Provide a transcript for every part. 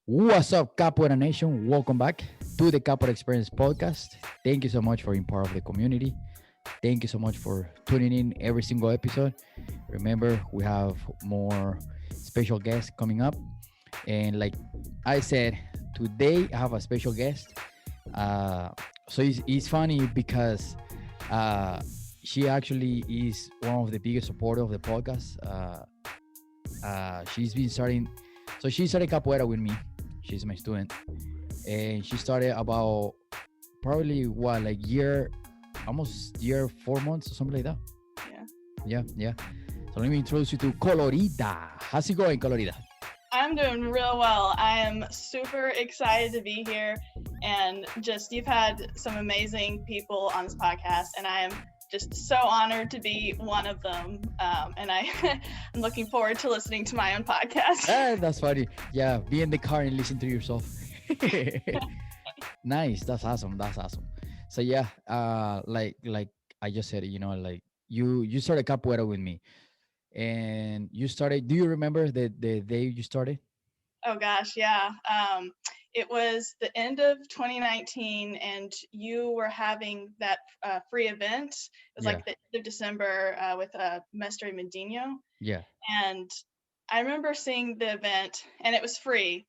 What's up, Capoeira Nation? Welcome back to the Capoeira Experience podcast. Thank you so much for being part of the community. Thank you so much for tuning in every single episode. Remember, we have more special guests coming up. And like I said, today I have a special guest. Uh, so it's funny because uh, she actually is one of the biggest supporters of the podcast. She's been starting, so she started Capoeira with me. She's my student and she started about probably what like year almost year 4 months or something like that. Yeah. Yeah. So let me introduce you to Colorida. How's it going, Colorida? I'm doing real well. I am super excited to be here and just you've had some amazing people on this podcast and I am just so honored to be one of them. I'm looking forward to listening to my own podcast. That's funny. Yeah, be in the car and listen to yourself. Nice. That's awesome. So yeah, like I just said, like you started capoeira with me, and you started. Do you remember the day you started? Oh gosh, yeah. It was the end of 2019, and you were having that free event. It was Yeah, like the end of December with Mestre Mendino. yeah, And I remember seeing the event, and it was free.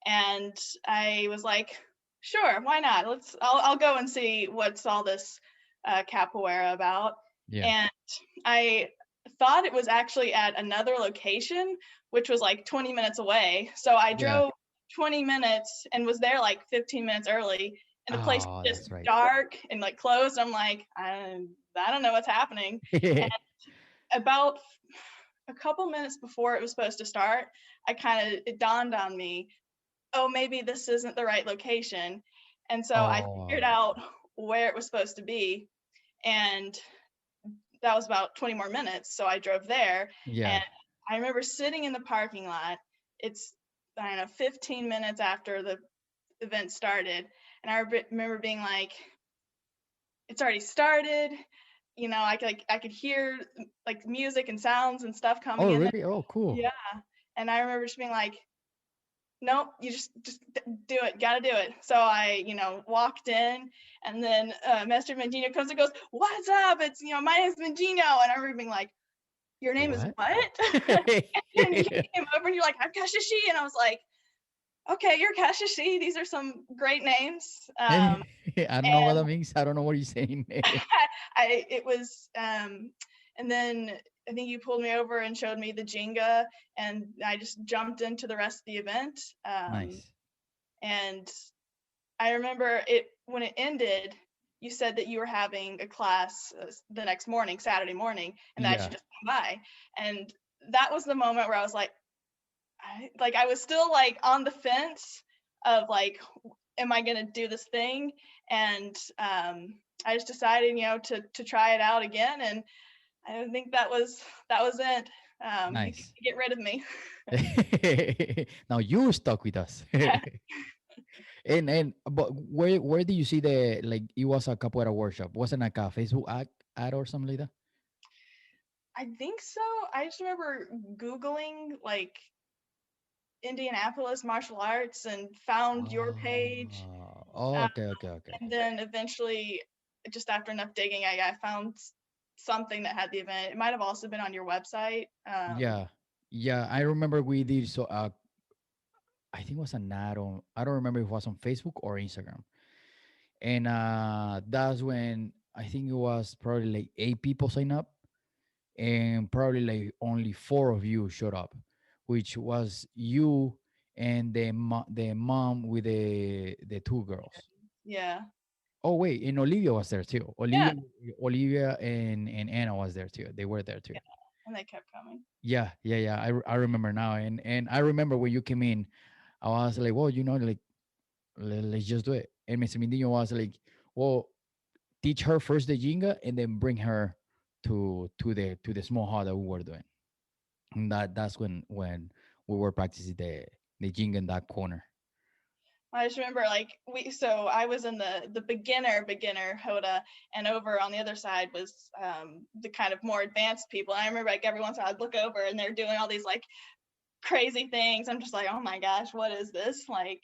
And I was like, sure, why not? I'll go and see what's all this capoeira about. yeah, And I thought it was actually at another location, which was like 20 minutes away. So I yeah. drove 20 minutes and was there like 15 minutes early. And the place Oh, was just that's right. dark and like closed. I'm like, I don't know what's happening. And about a couple minutes before it was supposed to start, it dawned on me, oh, maybe this isn't the right location. And so I figured Oh, out where it was supposed to be. And that was about 20 more minutes. So I drove there yeah. and I remember sitting in the parking lot. It's, I don't know, 15 minutes after the event started. And I remember being like, it's already started. I could hear like music and sounds and stuff coming Oh, in there. really? Oh, cool. Yeah. And I remember just being like, nope, you just do it, gotta do it. So I, walked in, and then Master Mangino comes and goes, what's up? It's, my name's Mangino. And I remember being like, your name is What? what? And you came over and you're like, I'm Kashishi. And I was like, okay, you're Kashishi. These are some great names. I don't know what And that means. I don't know what you're saying. it was, and then I think you pulled me over and showed me the Jenga, and I just jumped into the rest of the event. Nice. And I remember it when it ended. You said that you were having a class the next morning, Saturday morning, and that I Yeah. should just come by. And that was the moment where I was like, I was still like on the fence of like, am I gonna do this thing? And I just decided, to try it out again. And I think that was it. You Nice. can get rid of me. Now you stuck with us. And but where do you see the like it was a capoeira workshop? Wasn't like a Facebook ad or something like that? I think so. I just remember Googling like Indianapolis martial arts and found your page. Oh, Uh, okay. and then eventually, just after enough digging, I found something that had the event. It might have also been on your website. Yeah. Yeah, I remember we did so I think it was an ad on I don't remember if it was on Facebook or Instagram. And that's when I think it was probably like 8 people sign up and probably like only four of you showed up, which was you and the mom with the two girls. Yeah. Oh wait, and Olivia was there too. Yeah. Olivia and Anna was there too. They were there too. Yeah. And they kept coming. Yeah. I remember now, and I remember when you came in, I was like, well, like let's just do it. And Mr. Mindino was like, well, teach her first the jinga and then bring her to the small hall that we were doing. And that's when we were practicing the jinga in that corner. I just remember so I was in the beginner Hoda, and over on the other side was the kind of more advanced people. And I remember like every once in a while I'd look over and they're doing all these like crazy things. I'm just like, oh my gosh, what is this? Like,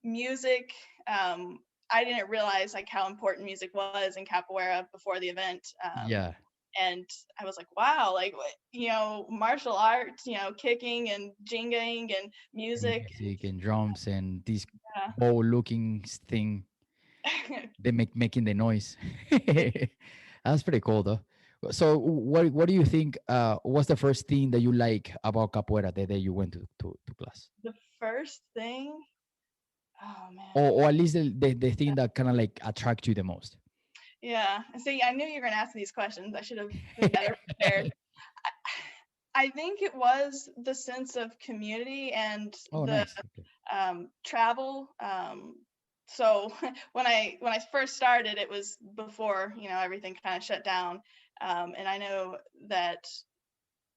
music. Um, I didn't realize like how important music was in capoeira before the event. Yeah, And I was like, wow, like martial arts, kicking and jingling and music. music and drums and this Yeah. bowl looking thing, they making the noise. That's pretty cool though. So what do you think what's the first thing that you like about capoeira the day you went to class? The first thing, oh man, Or at least the thing that kind of like attract you the most? yeah. See, I knew you were gonna ask me these questions. I should have been better prepared. I, I think it was the sense of community and Oh, the nice. Okay. travel. So when I first started, it was before everything kind of shut down, and I know that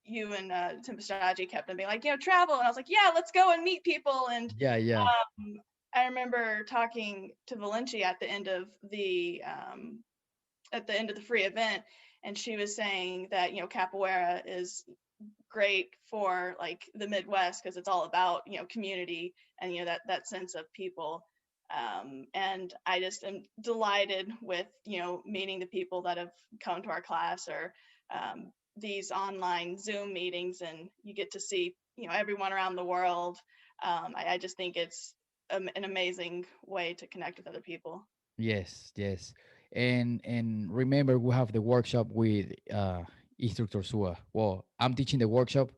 you and Tim Pastragi kept on being like, travel, and I was like, yeah, let's go and meet people. And Yeah, yeah, um, I remember talking to Valencia at the end of the free event, and she was saying that capoeira is great for like the Midwest because it's all about community and that sense of people. And I just am delighted with meeting the people that have come to our class or these online Zoom meetings, and you get to see everyone around the world. I just think it's an amazing way to connect with other people. yes, yes. And remember we have the workshop with instructor Sua. Well, I'm teaching the workshop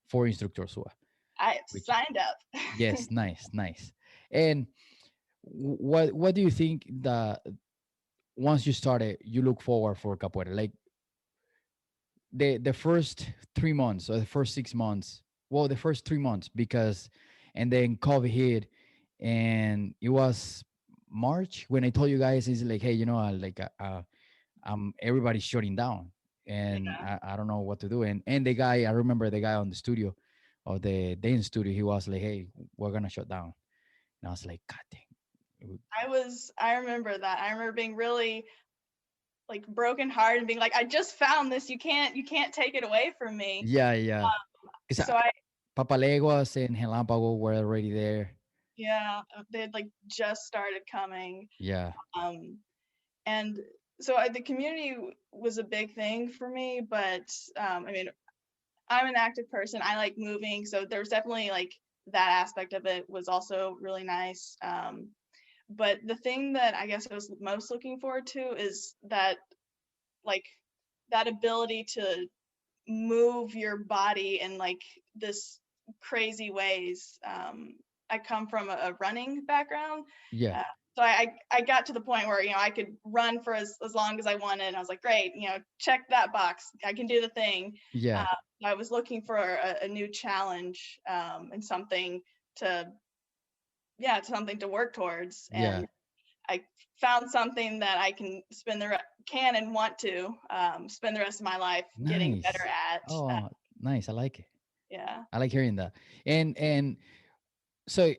for instructor Sua, I which signed up. yes, nice, nice. And what do you think that once you started you look forward for capoeira, like the first 3 months or the first 6 months? Well, the first 3 months, because and then COVID hit, and it was March when I told you guys, is like, hey, everybody's shutting down, and Yeah, I don't know what to do. And the guy, I remember the guy on the studio, or the dance studio, he was like, hey, we're gonna shut down. And I was like, god dang. I remember that. I remember being really like broken heart and being like, I just found this. You can't take it away from me. Yeah, yeah. Because So I Papalegos and Helampago were already there. yeah, they had like just started coming. Yeah, Um and so the community was a big thing for me, but I mean, I'm an active person. I like moving, so there's definitely like that aspect of it was also really nice. But the thing that I guess I was most looking forward to is that like that ability to move your body in like this crazy ways. I come from a running background, yeah, uh, so I got to the point where I could run for as long as I wanted, and I was like, great, check that box. I can do the thing. Uh, yeah, I was looking for a new challenge, and something to something to work towards, yeah. and I found something that I can can and want to spend the rest of my life getting better Nice. at. Oh, nice. I like it. Yeah. I like hearing that. And so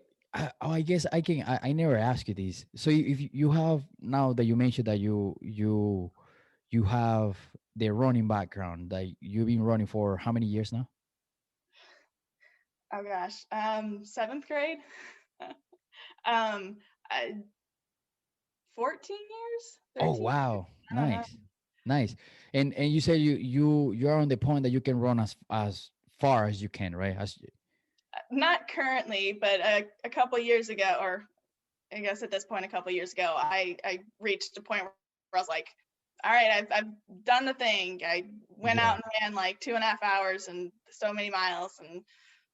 I guess I never asked you this. So if you have, now that you mentioned that you have the running background, that you've been running for how many years now? Oh gosh. Seventh grade. um, I, 14 years, Oh 13 years. wow, I don't know. nice, nice. And you say you're on the point that you can run as far as you can, right? As Not currently, but a couple years ago, or I guess at this point, a couple years ago, I reached a point where I was like, all right, I've done the thing. I went yeah. out and ran like 2.5 hours and so many miles and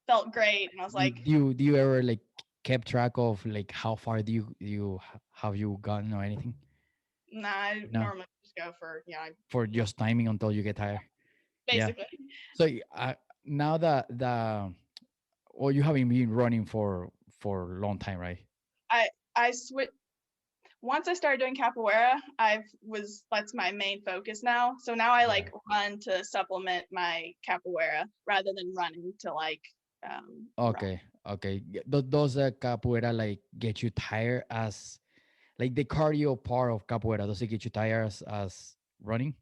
felt great. And I was like, Do you ever like kept track of like how far have you gotten or anything? nah, I No, normally just go for, for just timing until you get tired. Yeah. basically. So now that well, you haven't been running for a long time, right? I switched once I started doing capoeira. That's my main focus now. So now I Yeah. like run to supplement my capoeira rather than running to like run. Okay. Okay. Does the capoeira like get you tired as like the cardio part of capoeira? Does it get you tired as running?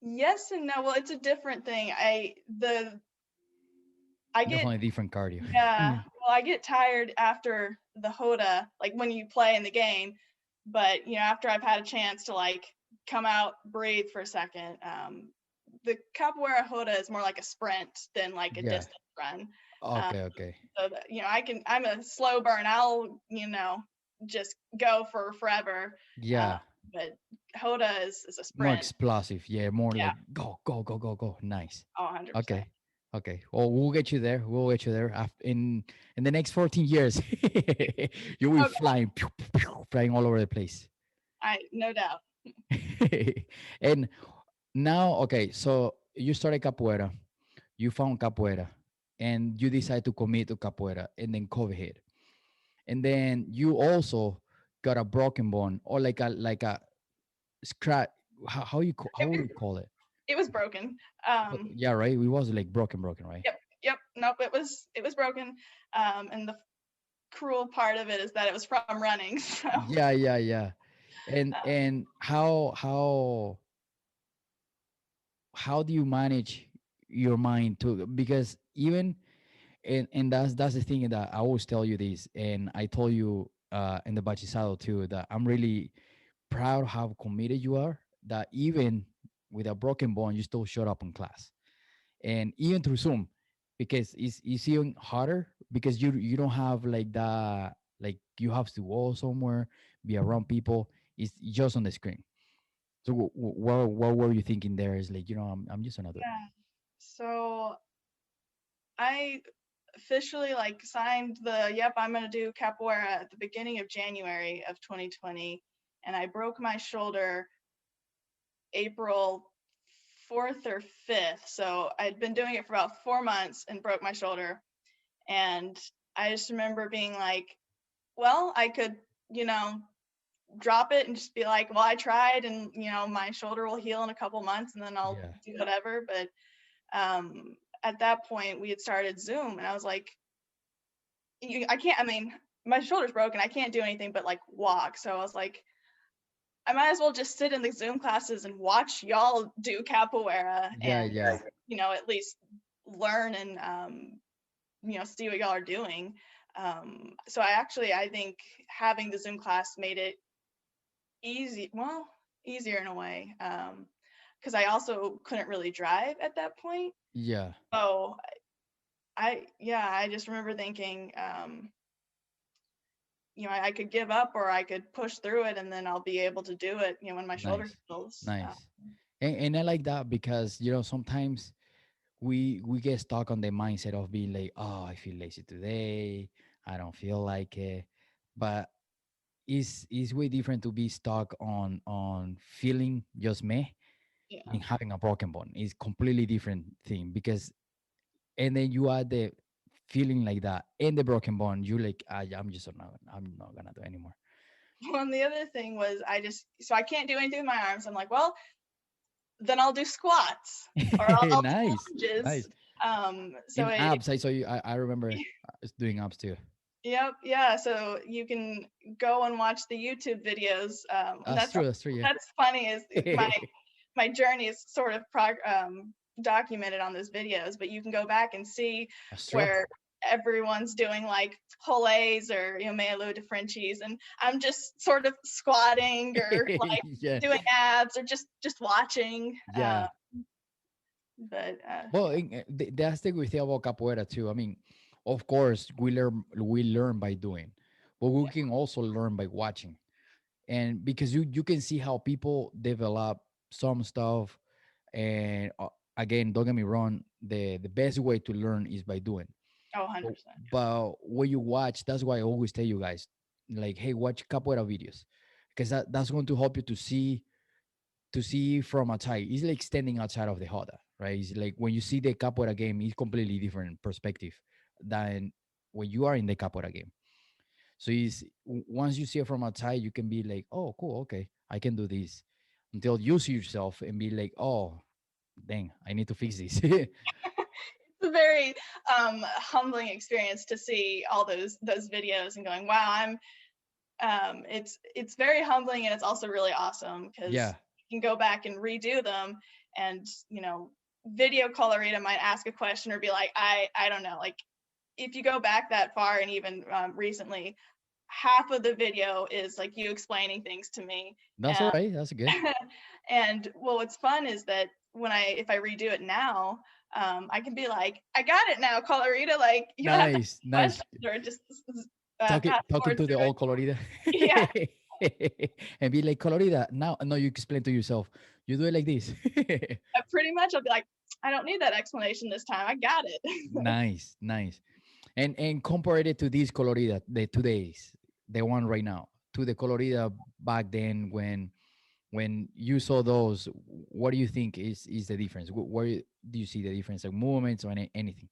Yes and no. Well, it's a different thing. I get Definitely different cardio. yeah. Well, I get tired after the Hoda, like when you play in the game. But after I've had a chance to like come out, breathe for a second, the Capoeira Hoda is more like a sprint than like a Yeah. distance run. Um, Okay. Okay. so that, I'm a slow burn. I'll just go for forever. Uh, Yeah. but Hoda is a More sprint. explosive. Yeah. More Yeah, like go, go, go, go, go. Nice. 100%. Okay. Okay. Well, we'll get you there. We'll get you there. In the next 14 years, you will be Oh, flying, pew, pew, pew, flying all over the place. I no doubt. And now, okay, so you started capoeira, you found capoeira, and you decide to commit to capoeira, and then COVID hit, and then you also got a broken bone or like a scratch. How It, would you call it? it was broken. Yeah, right. It was like broken, right? Yep. Nope. It was broken. And the cruel part of it is that it was from running. So Yeah, yeah, yeah. And how do you manage your mind to, because even and that's the thing that I always tell you this, and I told you in the bachisado too, that I'm really proud of how committed you are, that even with a broken bone you still showed up in class, and even through Zoom, because it's even harder because you don't have like that, like you have to go somewhere, be around people. It's just on the screen. So what were you thinking there? Is like, I'm just gonna do it. yeah. So I officially like signed the yep, I'm gonna do capoeira at the beginning of January of 2020, and I broke my shoulder April 4th or 5th. So I'd been doing it for about 4 months and broke my shoulder. And I just remember being like, well, I could, you know, drop it and just be like, well, I tried, and my shoulder will heal in a couple months, and then I'll Yeah, do whatever. But at that point, we had started Zoom, and I was like, I can't. I mean, my shoulder's broken. I can't do anything but like walk. So I was like, I might as well just sit in the Zoom classes and watch y'all do capoeira, yeah, and yeah. at least learn and see what y'all are doing. So I think having the Zoom class made it easier in a way, because I also couldn't really drive at that point. Yeah, So I just remember thinking, I could give up or I could push through it, and then I'll be able to do it, when my shoulder nice, heals. nice. And I like that because sometimes we get stuck on the mindset of being like, oh, I feel lazy today, I don't feel like it. But it's way different to be stuck on feeling just me Yeah, and having a broken bone. It's completely different thing, because and then you add the feeling like that and the broken bone, you like, I'm not gonna do anymore. well, and the other thing was I can't do anything with my arms. I'm like, well, then I'll do squats, or I'll Nice, do lunges. nice. So In abs, I saw you. I remember doing abs too. yep, yeah. So you can go and watch the YouTube videos. And That's true. That's true. Yeah. that's funny is my journey is sort of documented on those videos, but you can go back and see That's true. where everyone's doing like Polés or Mea de Frenchies, and I'm just sort of squatting or like Yeah. doing abs or just watching. Yeah. But Well, that's the good thing about capoeira too. I mean, of course, we learn by doing, but we yeah, can also learn by watching. And because you can see how people develop some stuff, and again, don't get me wrong, the best way to learn is by doing. oh, But, 100%. but when you watch, that's why I always tell you guys, like, hey, watch capoeira videos, because that's going to help you to see from outside. It's like standing outside of the Hoda, right? It's like when you see the capoeira game, it's completely different perspective than when you are in the capoeira game. So once you see it from outside, you can be like, oh, cool, okay, I can do this. Until you see yourself and be like, oh, dang, I need to fix this. It's a very humbling experience to see all those videos and going, wow, it's very humbling, and it's also really awesome because Yeah, you can go back and redo them, and video Colorida might ask a question or be like, I don't know, like if you go back that far and even recently, half of the video is like you explaining things to me. That's all right. That's good. And well, what's fun is that if I redo it now, I can be like, I got it now, Colorida. Like you don't have to Nice, ask nice. questions or just Talking fast talking forward to the through it. old Colorida. Yeah, And be like, Colorida, now no, you explain to yourself. You do it like this. pretty much. I'll be like, I don't need that explanation this time. I got it. Nice, nice. And compare it to this Colorida, the today's, the one right now, to the Colorida back then when you saw those. What do you think is the difference? Where do you see the difference, like movements or anything?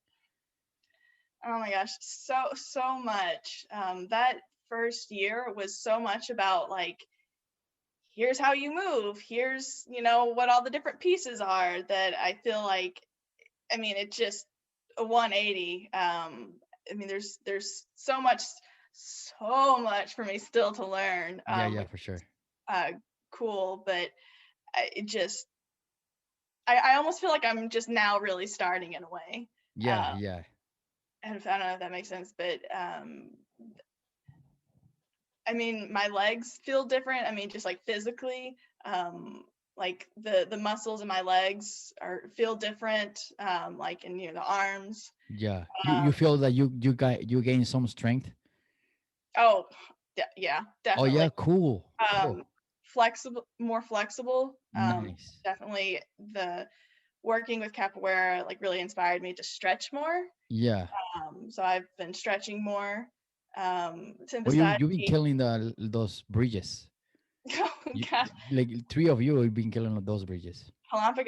Oh my gosh, so much. That first year was so much about like, here's how you move, here's what all the different pieces are, that I feel like, I mean, it just a 180. I mean, there's so much for me still to learn, Yeah, yeah, which for sure. uh cool, but it just I almost feel like I'm just now really starting in a way. Yeah, uh yeah, and I don't know if that makes sense, but I mean, my legs feel different. I mean, just like physically, like the muscles in my legs feel different. Like in the arms. yeah. You Um, feel that you gain some strength. oh, yeah, Oh definitely. yeah, cool, Um, cool. more flexible. Nice. Definitely the working with capoeira like really inspired me to stretch more. Yeah. So I've been stretching more. Oh, you've been Tempestati. killing those bridges. Oh You, gosh. like three of you have been killing those bridges. Halampa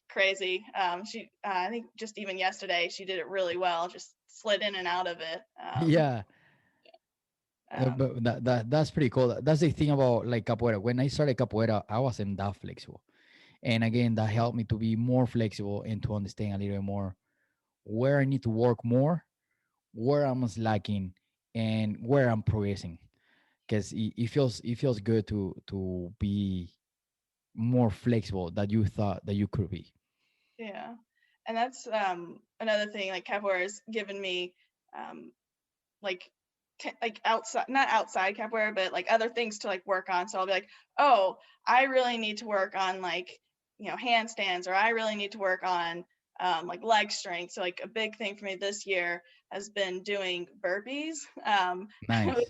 crazy. She, I think just even yesterday, she did it really well. Just slid in and out of it. Yeah, Um, but that's pretty cool. That's the thing about like capoeira. When I started capoeira, I wasn't that flexible, and again, that helped me to be more flexible and to understand a little bit more where I need to work more, where I'm lacking, and where I'm progressing. Because it feels good to be more flexible that you thought that you could be. yeah, and that's another thing. Like capoeira has given me, um, like like outside, not outside capoeira, but like other things to like work on. So I'll be like, oh, I really need to work on like handstands, or I really need to work on like leg strength. So like a big thing for me this year has been doing burpees. I was Nice,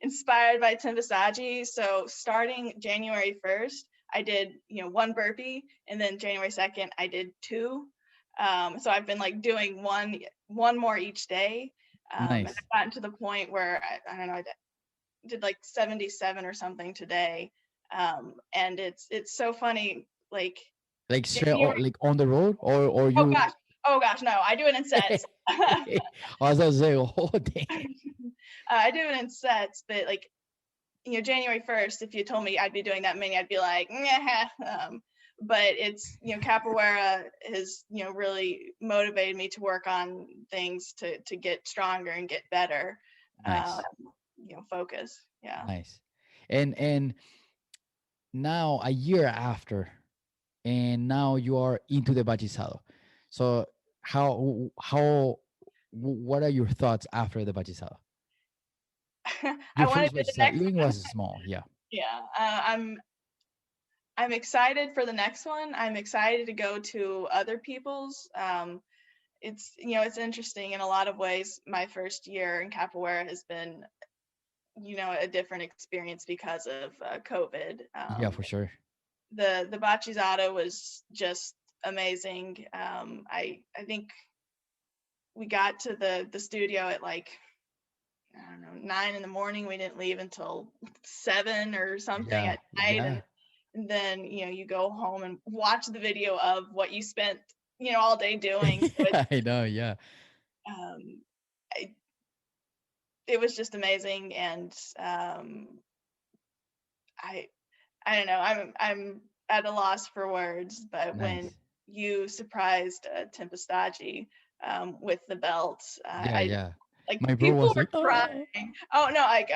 inspired by Tim Visagi. So starting January 1st, I did one burpee, and then January 2nd I did two. So I've been like doing one more each day, and nice. I've gotten to the point where I don't know, I did like 77 or something today. And it's so funny. Like Like straight January. like on the road or Oh you. gosh. Oh gosh. No, I do it in sets. I was gonna say, oh damn. I do it in sets, but like January 1st, if you told me I'd be doing that many, I'd be like, nah. But it's capoeira has really motivated me to work on things to get stronger and get better. Uh, Nice, focus. Yeah. nice. And now a year after, and now you are into the bachizado. So what are your thoughts after the bachizado? I Your want to first do the bachizado, next even one. was small, yeah. Yeah. I'm excited for the next one. I'm excited to go to other people's. It's interesting in a lot of ways. My first year in capoeira has been a different experience because of COVID. Yeah, for sure. The bachizado was just amazing. I think we got to the studio at like, I don't know, 9 in the morning. We didn't leave until 7 or something Yeah, at night, yeah. and then you go home and watch the video of what you spent all day doing. So it's I know, yeah. um, I, it was just amazing, and I I don't know. I'm at a loss for words, but when Nice. you surprised Tempestagi with the belt, Yeah, yeah. like My bro people was were like, oh. crying. Oh no, like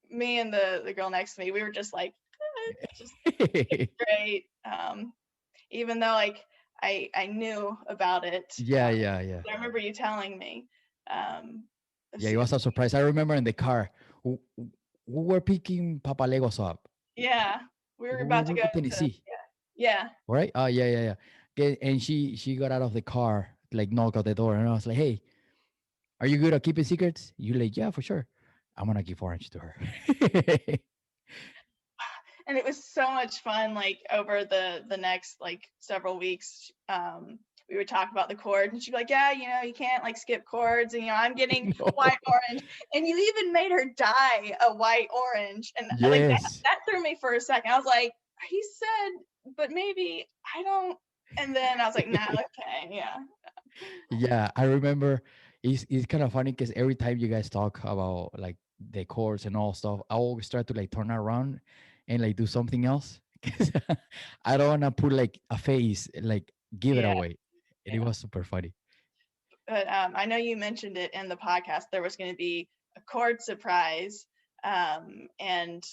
me and the girl next to me, we were just like, just it's great. even though like I knew about it. Yeah, yeah, yeah. I remember you telling me. Um, let's Yeah, it see. was a surprise. I remember in the car, we were picking Papa Legos up. Yeah, we were We about to were go in to. Tennessee, Yeah. right? Oh, yeah, yeah, yeah. And she got out of the car, like knocked at the door, and I was like, "Hey, are you good at keeping secrets?" You like, "Yeah, for sure. I'm gonna give orange to her." And it was so much fun, like over the next like several weeks. We would talk about the chord, and she'd be like, yeah, you can't like skip chords, and I'm getting No. white orange, and you even made her dye a white orange, and like that, Yes. that threw me for a second. I was like, he said, but maybe I don't. And then I was like, nah, okay, yeah. Yeah, I remember. It's kind of funny because every time you guys talk about like the chords and all stuff, I always try to like turn around and like do something else because I don't want to put like a face, like give it Yeah, away. And it yeah. was super funny. But I know you mentioned it in the podcast. There was going to be a chord surprise, and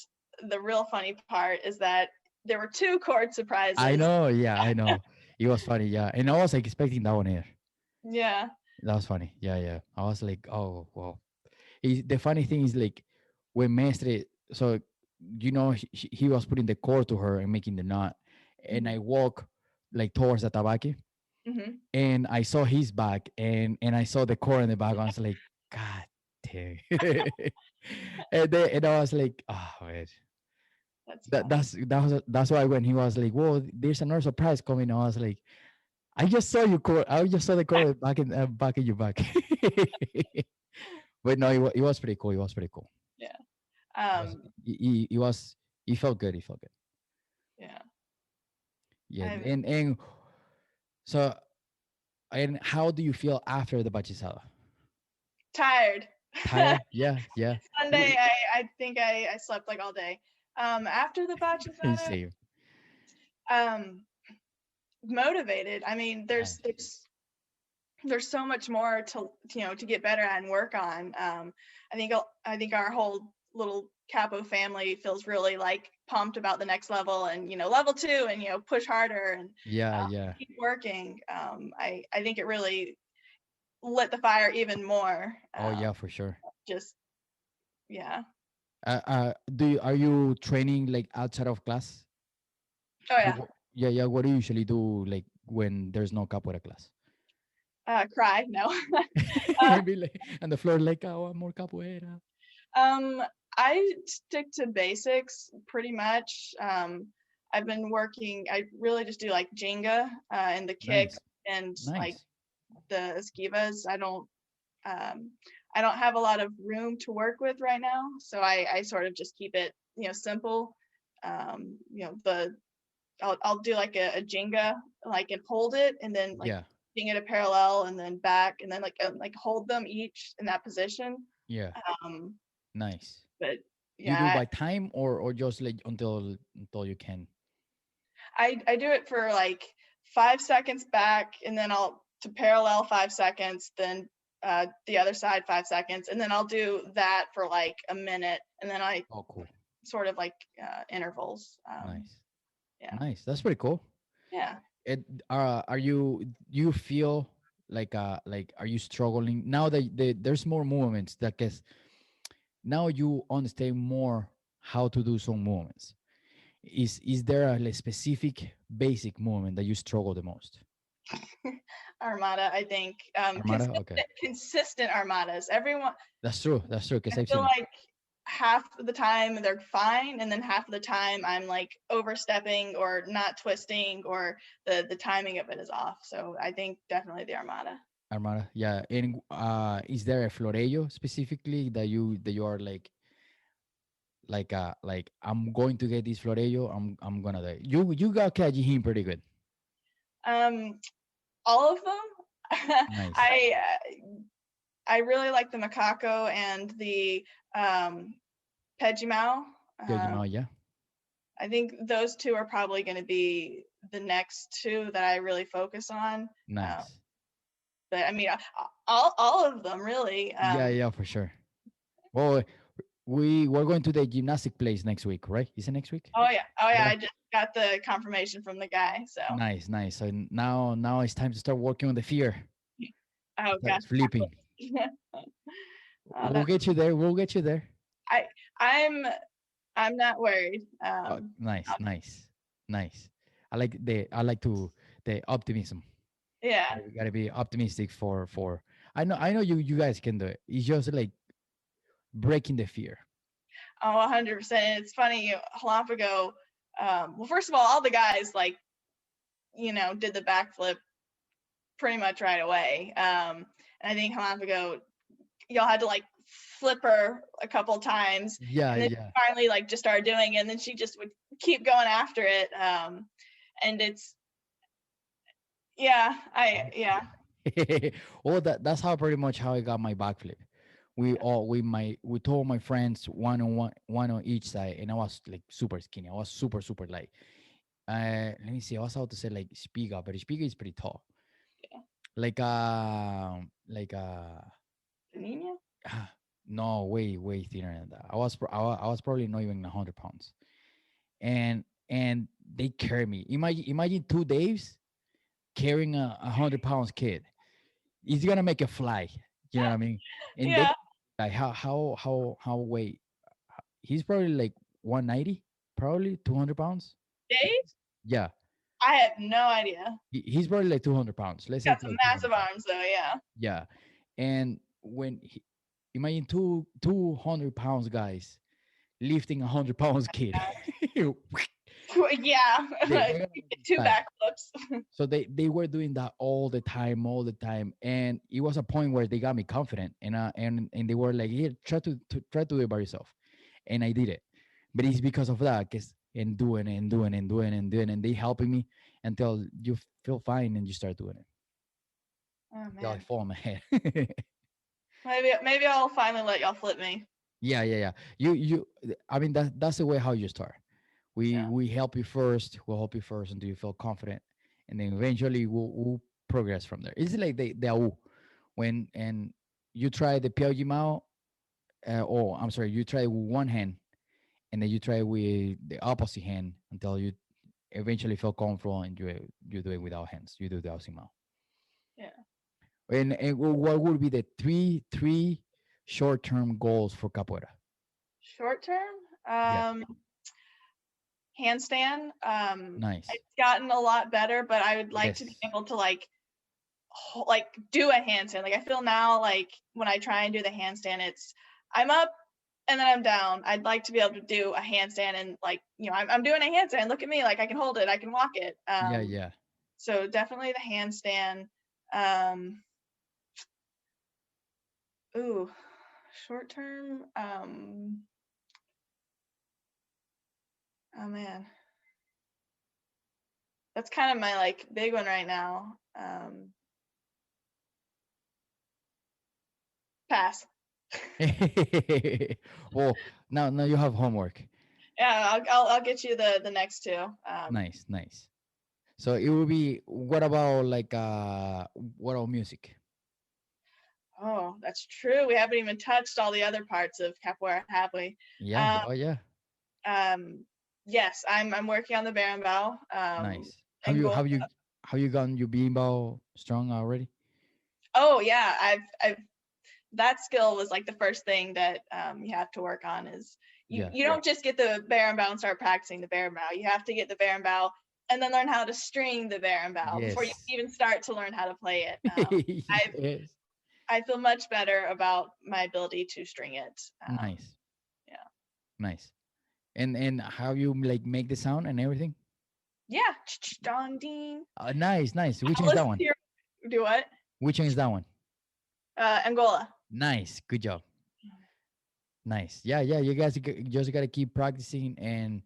the real funny part is that there were two chord I surprises. know. Yeah, I know. It was funny. Yeah, and I was like expecting that one here. Yeah. That was funny. Yeah, yeah. I was like, oh, wow. The funny thing is like when Mestre, so he was putting the cord to her and making the knot, and Hmm. I walk like towards the tabaki, Hmm. and I saw his back, and I saw the cord in the back. I was like, God damn. And I was like, oh man. That's That funny. that's that was that's why when he was like, whoa, there's another surprise coming. I was like, I just saw you cord. I just saw the cord back in your back. But no, it was pretty cool. It was pretty cool. Yeah. It was Um, he was he felt good. He felt good. yeah. Yeah, I'm and so and how do you feel after the bachisada? tired. Tired? Yeah, yeah. Sunday, I think I slept like all day. After the bachata, Same. um, motivated. I mean, Nice. there's so much more to get better at and work on. I think our whole little Capo family feels really like pumped about the next level, and level two, and push harder and Yeah, yeah. keep working. I think it really lit the fire even more. Oh yeah, for sure. Just yeah. Are you training like outside of class? Oh yeah. Yeah, yeah. What do you usually do like when there's no capoeira class? Cry, no. uh, Be like on the floor like, oh, I want more capoeira. um I stick to basics pretty much. I've been working. I really just do like Jenga, and the kick, Nice, and like nice. the esquivas. Um, I don't have a lot of room to work with right now, so I sort of just keep it simple. The I'll do like a Jenga, like, and hold it, and then like Yeah, being at a parallel, and then back, and then like hold them each in that position. yeah. Um, Nice. but You do yeah, by time or just like until you can. I do it for like 5 seconds back, and then I'll to parallel 5 seconds, then the other side 5 seconds, and then I'll do that for like a minute, and then I Oh, cool. sort of like intervals. Nice. Yeah, Nice. That's pretty cool. yeah. It are you do you feel like are you struggling now that there's more movements that guess now you understand more how to do some movements. Is there a like, specific basic movement that you struggle the most? Armada, I think. Armada? Okay. Consistent armadas. Everyone, That's true. That's true. Because I I've feel seen it. like half of the time they're fine, and then half of the time I'm like overstepping or not twisting, or the timing of it is off. So I think definitely the armada. Armada. Yeah. And is there a florello specifically that you are like I'm going to get this florello. I'm gonna die. You got Kajihim pretty good. Um, all of them. Nice. I really like the macaco and the um, Pejimao. Um, Kajimao, yeah. I think those two are probably going to be the next two that I really focus on. Uh, Nice. but I mean, all of them really. Yeah, yeah, for sure. Well, we're going to the gymnastic place next week, right? Is it next week? Oh yeah. Oh yeah. Yeah. I just got the confirmation from the guy. So Nice, nice. So now it's time to start working on the fear. oh Start gosh. flipping. Oh, We'll get you there. We'll get you there. I I'm I'm not worried. Nice, nice, nice. I like the optimism. Yeah. We gotta be optimistic for. I know you guys can do it. It's just like breaking the fear. Oh, 100%. It's funny. Galapagos. Well, first of all the guys like did the backflip pretty much right away. And I think Galapagos, y'all had to like flip her a couple times, Yeah, and then yeah. finally like just started doing it, and then she just would keep going after it. And it's yeah. Well, that's how pretty much how I got my backflip. We told my friends one on each side, and I was like super skinny. I was super light. Let me see. I was about to say like Spiga, but Spiga is pretty tall. Like Nina? no, way thinner than that. I was probably not even 100 pounds, and they carry me. Imagine 2 days carrying a 100 pounds kid. He's gonna make a fly. You know what I mean? And they Yeah, like how weight? He's probably like 190, probably 200 pounds. Dave? Yeah, I have no idea. he's probably like 200 pounds. Let's say Got some like 200 massive pounds. arms though. Yeah. Yeah, and imagine 200 pounds guys lifting 100 pounds kid. Yeah. They're gonna make you Two fly. backflips. So they were doing that all the time, and it was a point where they got me confident, and they were like, "Here, try to do it by yourself," and I did it. But it's because of that, cause and doing, and they helping me until you feel fine and you start doing it. Oh Till I man. fall on my head. Maybe I'll finally let y'all flip me. Yeah. I mean that's the way how you start. We Yeah. we help you first. We'll help you first until you feel confident, and then eventually we'll progress from there. It's like the AU when and you try the Piao Mao, or I'm sorry, you try with one hand, and then you try with the opposite hand until you eventually feel comfortable, and you do it without hands. You do the Mao. Yeah. And what would be the three short term goals for capoeira? Short term. Yeah, Handstand. nice. It's gotten a lot better, but I would like to be Yes. able to like do a handstand. Like I feel now like when I try and do the handstand, it's I'm up and then I'm down. I'd like to be able to do a handstand and like I'm doing a handstand. Look at me, like I can hold it, I can walk it. Yeah. So definitely the handstand. Um, ooh, short term. Oh man, that's kind of my like big one right now. Pass. Well, now you have homework. Yeah, I'll get you the next two. Nice. So it will be what about like what about music? Oh, that's true. We haven't even touched all the other parts of capoeira, have we? Yeah. Um, Oh yeah. yes, I'm working on the berimbau. Nice. Have And you goal. have you have you gotten your bimbo strong already? Oh yeah, I've that skill was like the first thing that you have to work on is Yeah. you don't just get the berimbau and start practicing the berimbau. You have to get the berimbau and then learn how to string the berimbau before you Yes. even start to learn how to play it. I Yes. I feel much better about my ability to string it. Nice. Yeah. Nice. And how you like make the sound and everything? Yeah. Dong ding. Nice. Which I'll one is that listen to one? your do what? Which one is that one? Angola. Nice. Good job. Nice. Yeah. You guys just gotta keep practicing, and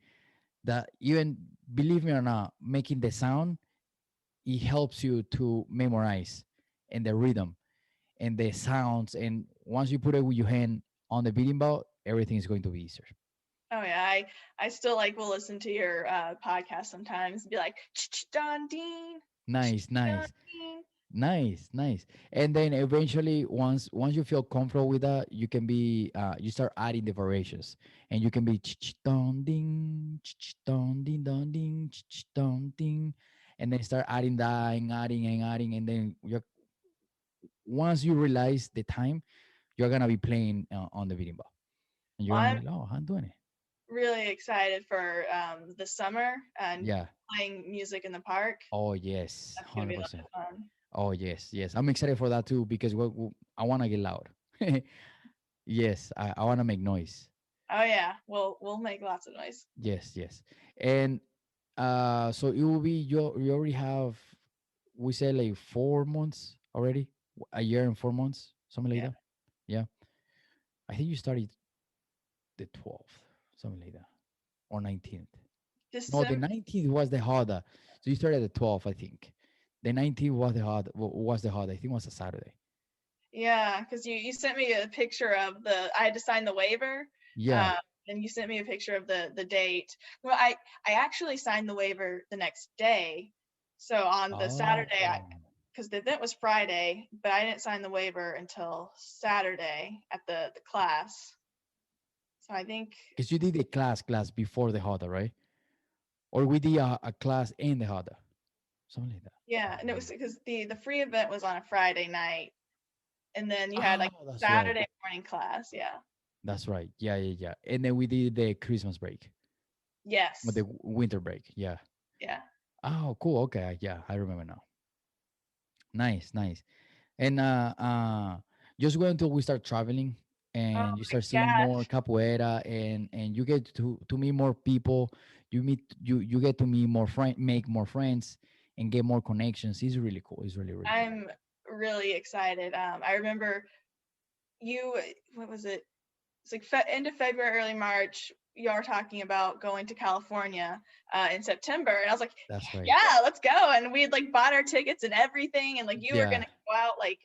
that even believe me or not, making the sound it helps you to memorize and the rhythm and the sounds. And once you put it with your hand on the beating ball, everything is going to be easier. Oh yeah, I still like will listen to your podcast sometimes and be like Don Dean, Nice. Don Dean. Nice, nice. And then eventually, once you feel comfortable with that, you can be you start adding the variations, and you can be don ding, don ding, don ding, don ding, and then start adding that and adding and adding, and then you're once you realize the time, you're gonna be playing on the video, and you're Well, gonna I'm be like, oh, I'm doing it. really excited for the summer and Yeah. playing music in the park. Oh yes, That's gonna be a lot 100%. of fun. Oh yes, yes. I'm excited for that too because I want to get loud. Yes, I want to make noise. Oh yeah, we'll make lots of noise. Yes, yes. And so it will be you already have we say like 4 months already, a year and 4 months, something like Yeah, that. Yeah, I think you started the 12th, something like that, or 19th. No, the December. 19th was the harder. So you started the 12th, I think. The 19th was the hard. I think it was a Saturday. Yeah, because you sent me a picture of the I had to sign the waiver, Yeah. uh, and you sent me a picture of the date. Well, I actually signed the waiver the next day, so on the Saturday, Oh, because the event was Friday, but I didn't sign the waiver until Saturday at the class. So I think because you did a class before the harder, right? Or we did a class in the harder, something like that. I yeah, don't and it was remember. because the free event was on a Friday night, and then you had like Oh, that's right. Saturday morning class. Yeah. That's right. Yeah, yeah, yeah. And then we did the Christmas break or the Yes. winter break. Yeah. Yeah. Oh, cool. Okay. Yeah, I remember now. Nice, nice. And just wait until we start traveling Oh and you my start seeing more gosh. capoeira and you get to meet more people. You get to meet more friend, make more friends, and get more connections. It's really cool. It's really really cool. I'm really excited. I remember you, what was it? It's like end of February, early March. You are talking about going to California in September, and I was like, That's right. yeah, let's go. And we had like bought our tickets and everything, and like you were Yeah. gonna go out. Like,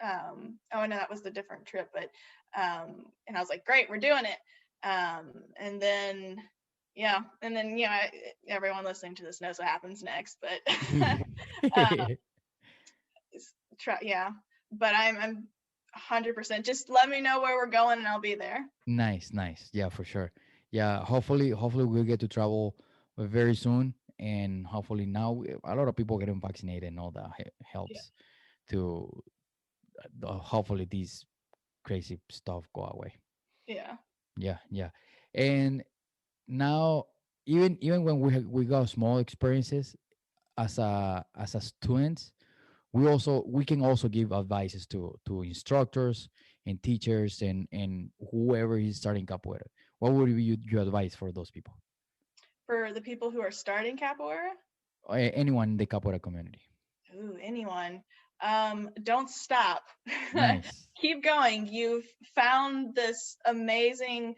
oh no, that was the different trip, but and I was like, great, we're doing it. And then yeah, and then everyone listening to this knows what happens next, but uh, yeah, but I'm 100%. Just let me know where we're going and I'll be there. Nice, nice. Yeah, for sure. Yeah, hopefully we'll get to travel very soon, and hopefully now a lot of people getting vaccinated and all that Yeah. helps to hopefully these crazy stuff go away. Yeah. Yeah, yeah. And now even when we got small experiences as a students, we can also give advices to instructors and teachers and whoever is starting capoeira. What would be your advice for those people? For the people who are starting capoeira, Or anyone in the capoeira community? ooh, anyone, don't stop. Nice. Keep going. You've found this amazing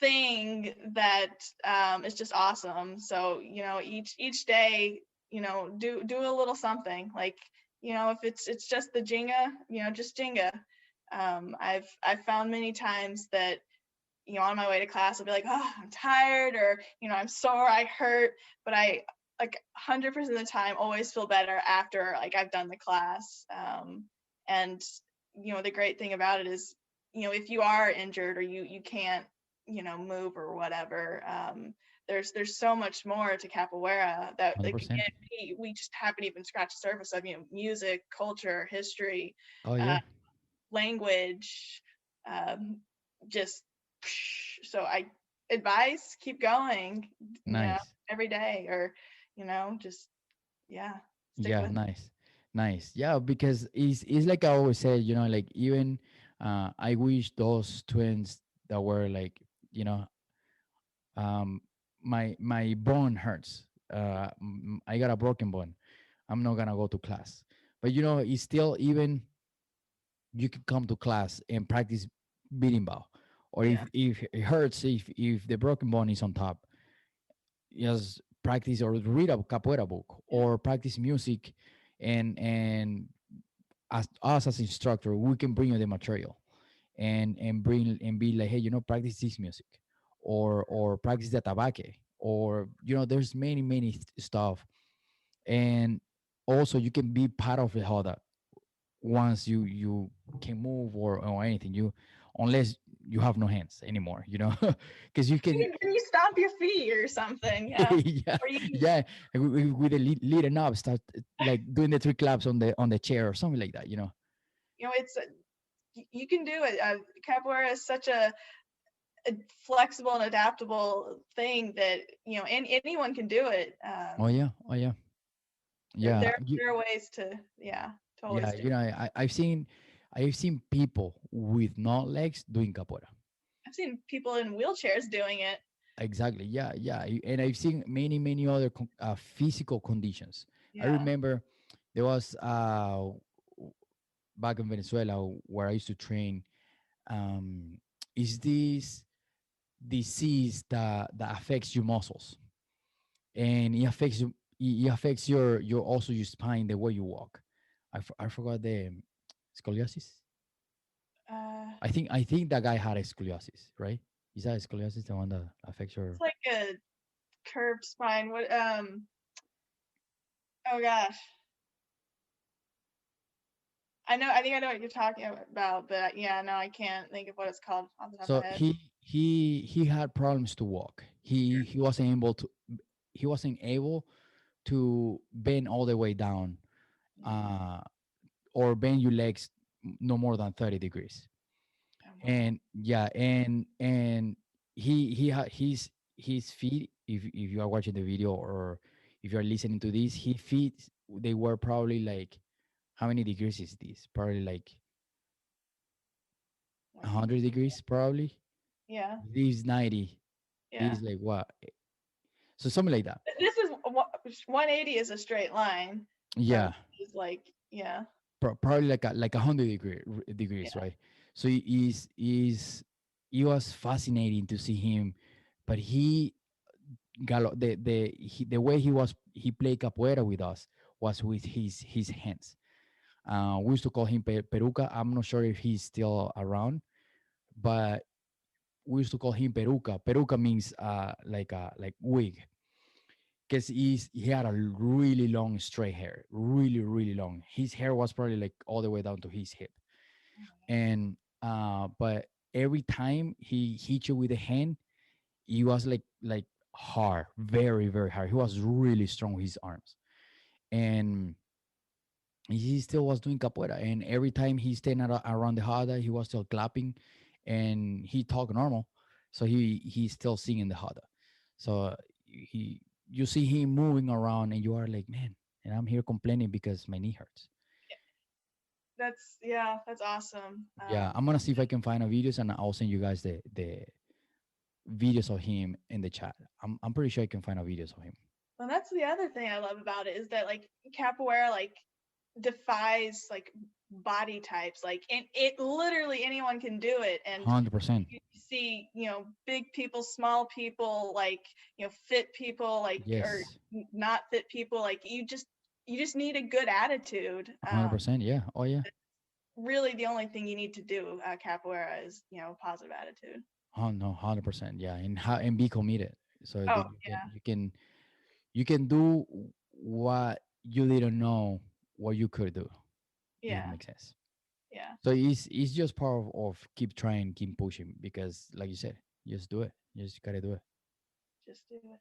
thing that is just awesome. So each day, do a little something. Like if it's just the Jenga, just Jenga. I've found many times that on my way to class I'll be like, oh, I'm tired, or I'm sore, I hurt, but I like 100% of the time always feel better after like I've done the class. And the great thing about it is if you are injured or you can't move or whatever, there's so much more to capoeira that like 100%. again we just haven't even scratched the surface of. Music, culture, history, Oh uh, yeah. language, um, just so I advise keep going, Nice. every day, or just yeah, stick Yeah, with it. nice. Nice. Yeah, because it's like I always say, like even I wish those twins that were like, you know, um my bone hurts. I got a broken bone. I'm not gonna go to class. But it's still even you can come to class and practice beating ball. Or Yeah, if it hurts, if the broken bone is on top, just practice or read a capoeira book yeah, or practice music and as us as instructor, we can bring you the material and bring and be like, hey, practice this music or practice the tabaque or there's many stuff. And also you can be part of the Hoda once you can move or anything. You unless you have no hands anymore, because you can. Can you stomp your feet or something? Yeah. Yeah, Or you can, yeah. With the leading up, start like doing the three claps on the chair or something like that. it's you can do it. Capoeira is such a flexible and adaptable thing that and anyone can do it. Oh yeah, oh yeah, There, yeah. there there are ways to totally Yeah, stick. I've seen people with no legs doing capoeira. I've seen people in wheelchairs doing it. Exactly. Yeah, yeah. And I've seen many other physical conditions. I Yeah. remember there was back in Venezuela where I used to train. Um, is this disease that affects your muscles, and it affects your also your spine, the way you walk. I forgot the scoliosis. Uh, I think that guy had a scoliosis, right? Is that scoliosis the one that affects your? it's like a curved spine. What? Oh gosh. I think I know what you're talking about, but yeah, no, I can't think of what it's called off the top of So my head. he had problems to walk. He wasn't able to bend all the way down, Yeah. uh, or bend your legs no more than 30 degrees. Oh my. And yeah, and his feet. If you are watching the video or if you are listening to this, his feet they were probably like how many degrees is this? Probably like Like 100 degrees, probably. yeah, This is 90. yeah. This is like what? So something like that. This is 180 is a straight line, so Yeah, it's like yeah, probably like 100 degrees, yeah. right? So it was fascinating to see him, but the way he played capoeira with us was with his hands. We used to call him Peruca. I'm not sure if he's still around, but we used to call him Peruca. Peruca means like wig, because he had a really long straight hair, really long. His hair was probably like all the way down to his hip, Oh my gosh. and but every time he hit you with a hand, he was like hard, very hard. He was really strong with his arms, and he still was doing capoeira. And every time he stayed around the hada, he was still clapping, and he talked normal, so he's still singing the hada. So he you see him moving around, and you are like, man, and I'm here complaining because my knee hurts. That's awesome. Yeah, I'm gonna see if I can find a videos, and I'll send you guys the videos of him in the chat. I'm pretty sure I can find a videos of him. Well, that's the other thing I love about it is that like capoeira like defies like body types, like and it literally anyone can do it, and 100%. you see big people, small people, like fit people, like or Yes. not fit people, like you just need a good attitude. 100%. Yeah. Oh yeah. Really the only thing you need to do capoeira is positive attitude. Oh no, 100%. Yeah, and be committed so that Oh you can do what you didn't know what you could do. If it yeah, makes sense. yeah, So it's just part of keep trying, keep pushing, because like you said, just do it. You just gotta do it. just do it. Yeah,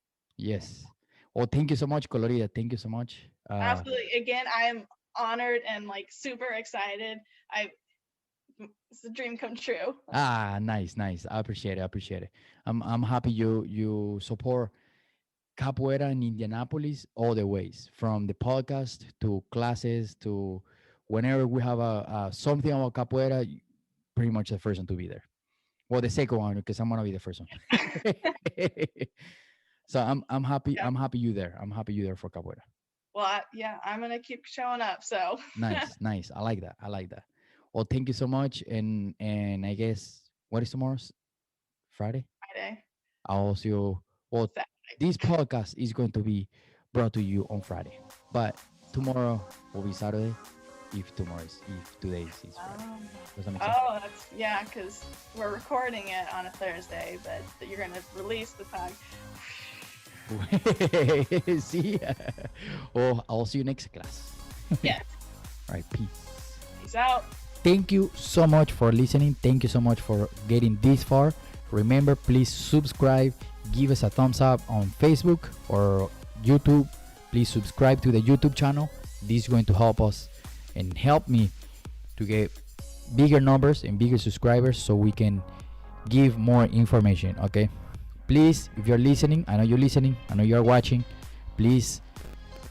Yes. Well, thank you so much, Colorida. Thank you so much. absolutely. Again, I am honored and like super excited. I It's a dream come true. Nice. I appreciate it. I appreciate it. I'm happy you support capoeira in Indianapolis all the ways, from the podcast to classes to whenever we have a something about capoeira, pretty much the first one to be there. Well, the second one, because I'm gonna be the first one. So I'm happy. Yeah. I'm happy you there. I'm happy you there for capoeira. Well, yeah, I'm gonna keep showing up. So Nice. I like that. I like that. Well, thank you so much. And I guess what is tomorrow? Friday. Friday, I'll see you. Well, Saturday. this podcast is going to be brought to you on Friday, but tomorrow will be Saturday. If today is Friday, Um, does that make sense? oh, that's yeah, because we're recording it on a Thursday, but you're gonna release the pod. See? Oh, I'll see you next class. Yes. All right, peace. Peace out. Thank you so much for listening. Thank you so much for getting this far. Remember, please subscribe, give us a thumbs up on Facebook or YouTube. Please subscribe to the YouTube channel. This is going to help us and help me to get bigger numbers and bigger subscribers so we can give more information. Okay, please, if you're listening, I know you're listening, I know you're watching, please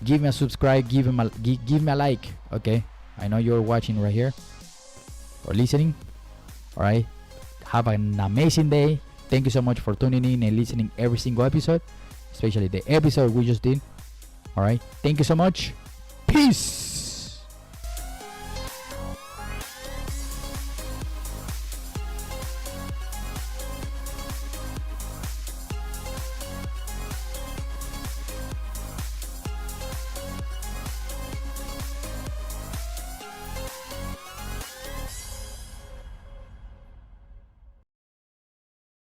give me a subscribe, give me a like. Okay, I know you're watching right here or listening. All right, have an amazing day. Thank you so much for tuning in and listening every single episode, especially the episode we just did. All right, thank you so much. Peace.